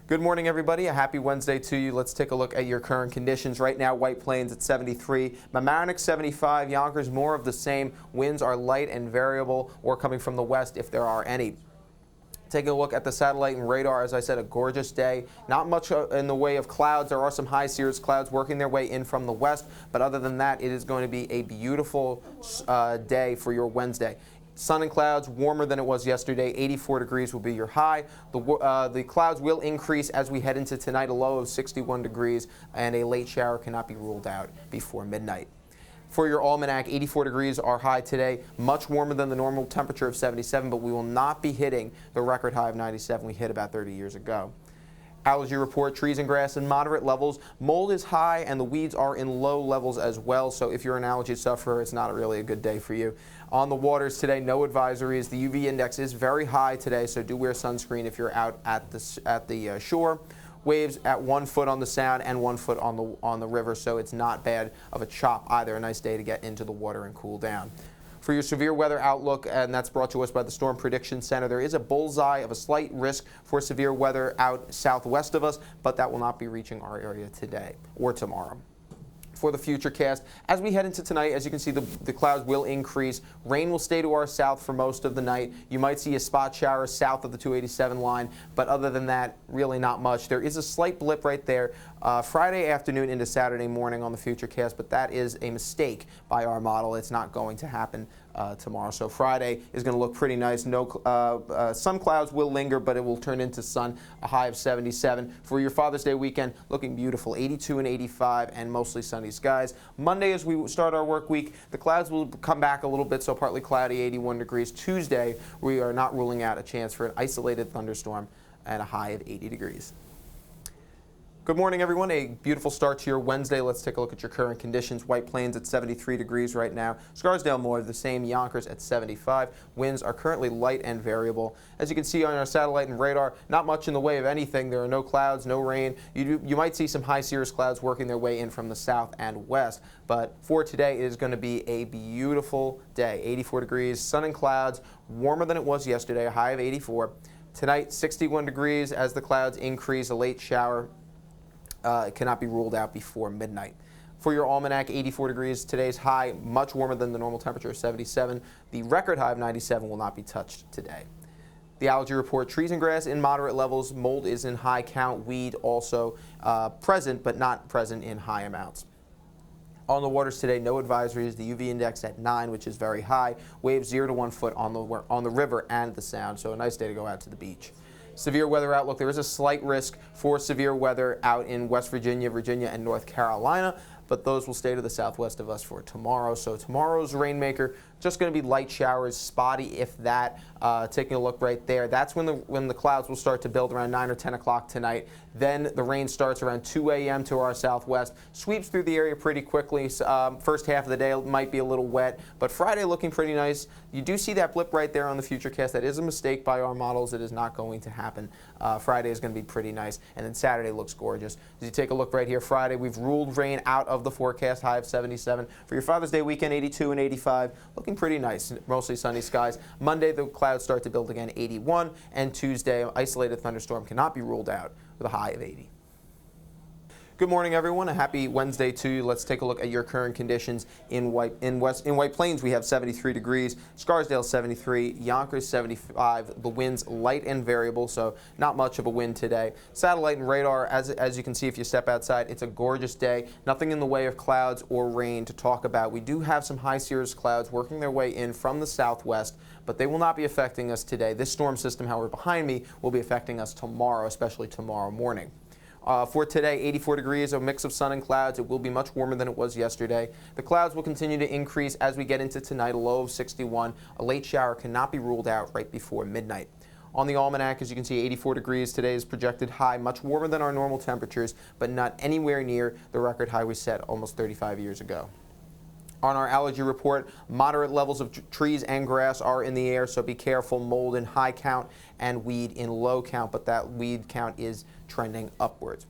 Good morning, everybody. A happy Wednesday to you. Let's take a look at your current conditions. Right now, White Plains at 73, Mamaroneck 75, Yonkers more of the same. Winds are light and variable or coming from the west if there are any. Taking a look at the satellite and radar, as I said, a gorgeous day. Not much in the way of clouds. There are some high cirrus clouds working their way in from the west, but other than that, it is going to be a beautiful day for your Wednesday. Sun and clouds, warmer than it was yesterday. 84 degrees will be your high. The clouds will increase as we head into tonight, a low of 61 degrees, and a late shower cannot be ruled out before midnight. For your almanac, 84 degrees are high today, much warmer than the normal temperature of 77, but we will not be hitting the record high of 97 we hit about 30 years ago. Allergy report, trees and grass in moderate levels. Mold is high and the weeds are in low levels as well, so if you're an allergy sufferer, it's not really a good day for you. On the waters today, no advisories. The UV index is very high today, so do wear sunscreen if you're out at the shore. Waves at 1 foot on the Sound and 1 foot on the river, so it's not bad of a chop either. A nice day to get into the water and cool down. For your severe weather outlook, and that's brought to us by the Storm Prediction Center, there is a bullseye of a slight risk for severe weather out southwest of us, but that will not be reaching our area today or tomorrow. For the future cast, as we head into tonight, as you can see, the clouds will increase. Rain will stay to our south for most of the night. You might see a spot shower south of the 287 line, but other than that, really not much. There is a slight blip right there Friday afternoon into Saturday morning on the future cast, but that is a mistake by our model. It's not going to happen tomorrow. So Friday is going to look pretty nice. Some clouds will linger, but it will turn into sun, a high of 77. For your Father's Day weekend, looking beautiful, 82 and 85, and mostly sunny skies. Monday, as we start our work week, the clouds will come back a little bit, so partly cloudy, 81 degrees. Tuesday, we are not ruling out a chance for an isolated thunderstorm and a high of 80 degrees. Good morning, everyone. A beautiful start to your Wednesday. Let's take a look at your current conditions. White Plains at 73 degrees right now. Scarsdale more of the same. Yonkers at 75. Winds are currently light and variable. As you can see on our satellite and radar, not much in the way of anything. There are no clouds, no rain. You might see some high cirrus clouds working their way in from the south and west. But for today, it is going to be a beautiful day. 84 degrees, sun and clouds, warmer than it was yesterday, a high of 84. Tonight, 61 degrees as the clouds increase, a late shower. It cannot be ruled out before midnight. For your almanac, 84 degrees. Today's high, much warmer than the normal temperature of 77. The record high of 97 will not be touched today. The allergy report, trees and grass in moderate levels. Mold is in high count. Weed also present, but not present in high amounts. On the waters today, no advisories. The UV index at 9, which is very high. Waves 0 to 1 foot on the river and the Sound, so a nice day to go out to the beach. Severe weather outlook. There is a slight risk for severe weather out in West Virginia, and North Carolina, but those will stay to the southwest of us for tomorrow. So tomorrow's rainmaker, just going to be light showers, spotty if that. Taking a look right there, that's when the clouds will start to build around 9 or 10 o'clock tonight. Then the rain starts around 2 a.m. to our southwest, sweeps through the area pretty quickly. First half of the day might be a little wet, but Friday looking pretty nice. You do see that blip right there on the futurecast. That is a mistake by our models. It is not going to happen. Friday is going to be pretty nice, and then Saturday looks gorgeous. As you take a look right here, Friday, we've ruled rain out of the forecast, high of 77. For your Father's Day weekend, 82 and 85, looking pretty nice, mostly sunny skies. Monday, the clouds start to build again, 81, and Tuesday, isolated thunderstorm cannot be ruled out with a high of 80. Good morning, everyone. A happy Wednesday to you. Let's take a look at your current conditions in White Plains. We have 73 degrees, Scarsdale 73, Yonkers 75. The winds light and variable, so not much of a wind today. Satellite and radar, as you can see if you step outside, it's a gorgeous day. Nothing in the way of clouds or rain to talk about. We do have some high cirrus clouds working their way in from the southwest, but they will not be affecting us today. This storm system, however, behind me will be affecting us tomorrow, especially tomorrow morning. For today, 84 degrees, a mix of sun and clouds. It will be much warmer than it was yesterday. The clouds will continue to increase as we get into tonight, a low of 61. A late shower cannot be ruled out right before midnight. On the almanac, as you can see, 84 degrees. Today's projected high, much warmer than our normal temperatures, but not anywhere near the record high we set almost 35 years ago. On our allergy report, moderate levels of trees and grass are in the air, so be careful. Mold in high count and weed in low count, but that weed count is trending upwards.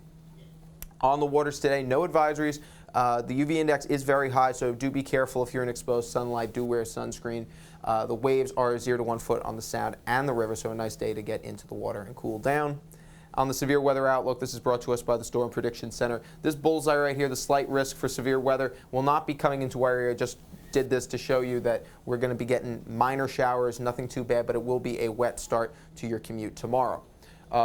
On the waters today, no advisories. The UV index is very high, so do be careful if you're in exposed sunlight. Do wear sunscreen. The waves are 0 to 1 foot on the Sound and the river, so a nice day to get into the water and cool down. On the severe weather outlook, this is brought to us by the Storm Prediction Center. This bullseye right here, the slight risk for severe weather, will not be coming into our area. Just did this to show you that we're going to be getting minor showers, nothing too bad, but it will be a wet start to your commute tomorrow.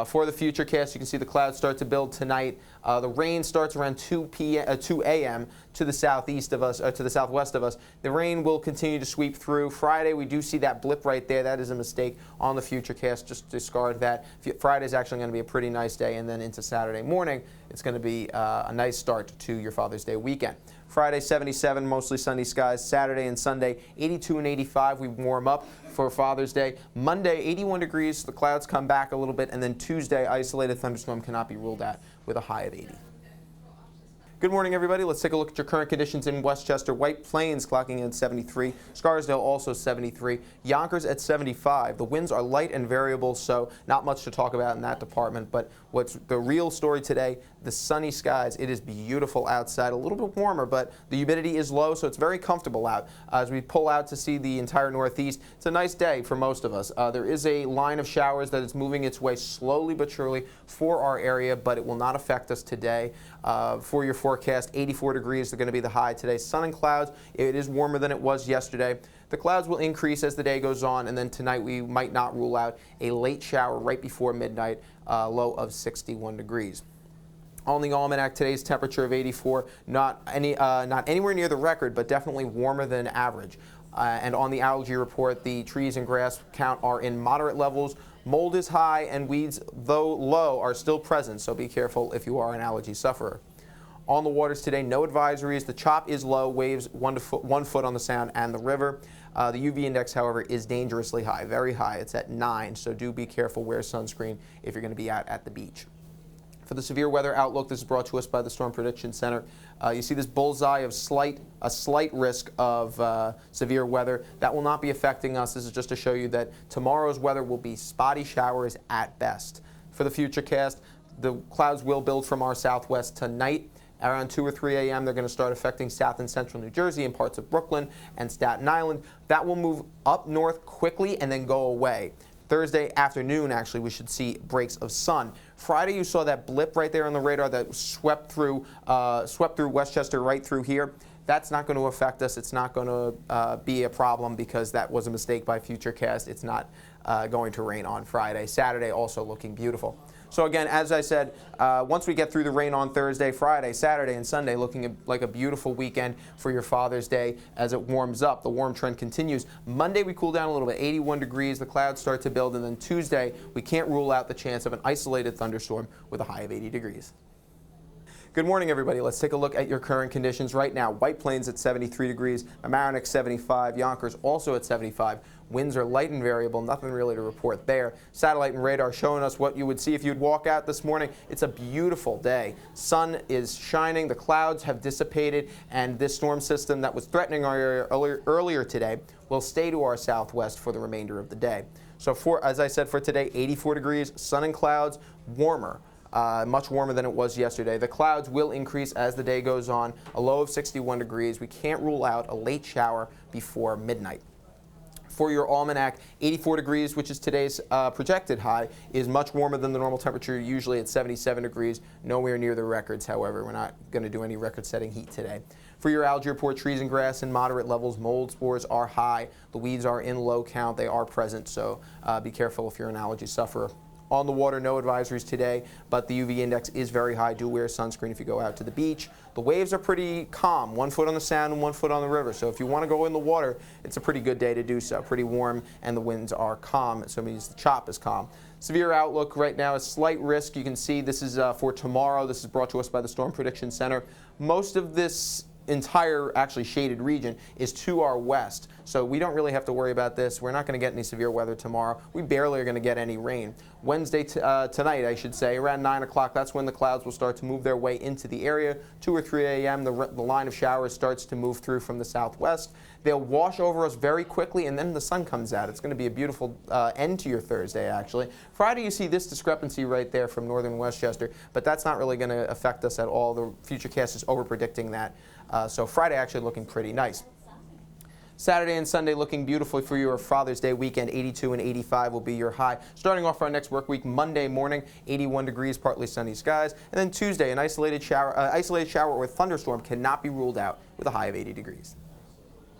For the futurecast, you can see the clouds start to build tonight. The rain starts around 2 a.m. to the southeast of us, to the southwest of us. The rain will continue to sweep through. Friday, we do see that blip right there. That is a mistake on the futurecast. Just discard that. Friday is actually going to be a pretty nice day, and then into Saturday morning, it's going to be a nice start to your Father's Day weekend. Friday, 77, mostly sunny skies. Saturday and Sunday, 82 and 85. We warm up for Father's Day. Monday, 81 degrees. The clouds come back a little bit. And then Tuesday, isolated thunderstorm cannot be ruled out with a high of 80. Good morning, everybody. Let's take a look at your current conditions in Westchester. White Plains clocking in 73. Scarsdale also 73. Yonkers at 75. The winds are light and variable, so not much to talk about in that department. But what's the real story today, the sunny skies. It is beautiful outside, a little bit warmer, but the humidity is low, so it's very comfortable out. As we pull out to see the entire Northeast, it's a nice day for most of us. There is a line of showers that is moving its way slowly but surely for our area, but it will not affect us today. For your forecast, 84 degrees are going to be the high today. Sun and clouds. It is warmer than it was yesterday. The clouds will increase as the day goes on, and then tonight we might not rule out a late shower right before midnight, low of 61 degrees. On the almanac, today's temperature of 84, not anywhere near the record, but definitely warmer than average. And on the allergy report, the trees and grass count are in moderate levels. Mold is high, and weeds, though low, are still present, so be careful if you are an allergy sufferer. On the waters today, no advisories. The chop is low, waves 1 foot on the Sound and the river. The UV index, however, is dangerously high, very high. It's at 9, so do be careful, wear sunscreen if you're going to be out at the beach. For the severe weather outlook, this is brought to us by the Storm Prediction Center. You see this bullseye of a slight risk of severe weather. That will not be affecting us. This is just to show you that tomorrow's weather will be spotty showers at best. For the futurecast, the clouds will build from our southwest tonight. Around 2 or 3 a.m., they're going to start affecting south and central New Jersey and parts of Brooklyn and Staten Island. That will move up north quickly and then go away. Thursday afternoon, actually, we should see breaks of sun. Friday, you saw that blip right there on the radar that swept through Westchester right through here. That's not going to affect us. It's not going to be a problem because that was a mistake by Futurecast. It's not going to rain on Friday. Saturday also looking beautiful. So again, as I said, once we get through the rain on Thursday, Friday, Saturday, and Sunday, looking like a beautiful weekend for your Father's Day as it warms up. The warm trend continues. Monday, we cool down a little bit, 81 degrees. The clouds start to build. And then Tuesday, we can't rule out the chance of an isolated thunderstorm with a high of 80 degrees. Good morning, everybody. Let's take a look at your current conditions right now. White Plains at 73 degrees, Mamaroneck 75, Yonkers also at 75. Winds are light and variable, nothing really to report there. Satellite and radar showing us what you would see if you'd walk out this morning. It's a beautiful day. Sun is shining, the clouds have dissipated, and this storm system that was threatening our area earlier today will stay to our southwest for the remainder of the day. So as I said, for today, 84 degrees, sun and clouds, warmer. Much warmer than it was yesterday. The clouds will increase as the day goes on, a low of 61 degrees. We can't rule out a late shower before midnight. For your almanac, 84 degrees, which is today's projected high, is much warmer than the normal temperature, usually at 77 degrees, nowhere near the records. However, we're not going to do any record-setting heat today. For your algae report, trees and grass in moderate levels, mold spores are high, the weeds are in low count, they are present, so be careful if you're an allergy sufferer. On the water, no advisories today, but the UV index is very high. Do wear sunscreen if you go out to the beach. The waves are pretty calm, 1 foot on the Sound and 1 foot on the river. So if you want to go in the water, it's a pretty good day to do so. Pretty warm, and the winds are calm, so it means the chop is calm. Severe outlook right now is slight risk. You can see this is for tomorrow. This is brought to us by the Storm Prediction Center. Most of this entire actually shaded region is to our west, so we don't really have to worry about this. We're not going to get any severe weather tomorrow. We barely are going to get any rain. Wednesday tonight, I should say, around 9 o'clock, that's when the clouds will start to move their way into the area. 2 or 3 a.m., the line of showers starts to move through from the southwest. They'll wash over us very quickly, and then the sun comes out. It's going to be a beautiful end to your Thursday, actually. Friday, you see this discrepancy right there from northern Westchester, but that's not really going to affect us at all. The Futurecast is over-predicting that. So Friday actually looking pretty nice. Saturday and Sunday looking beautiful for your Father's Day weekend. 82 and 85 will be your high. Starting off our next work week, Monday morning, 81 degrees, partly sunny skies. And then Tuesday, an isolated shower with thunderstorm cannot be ruled out with a high of 80 degrees.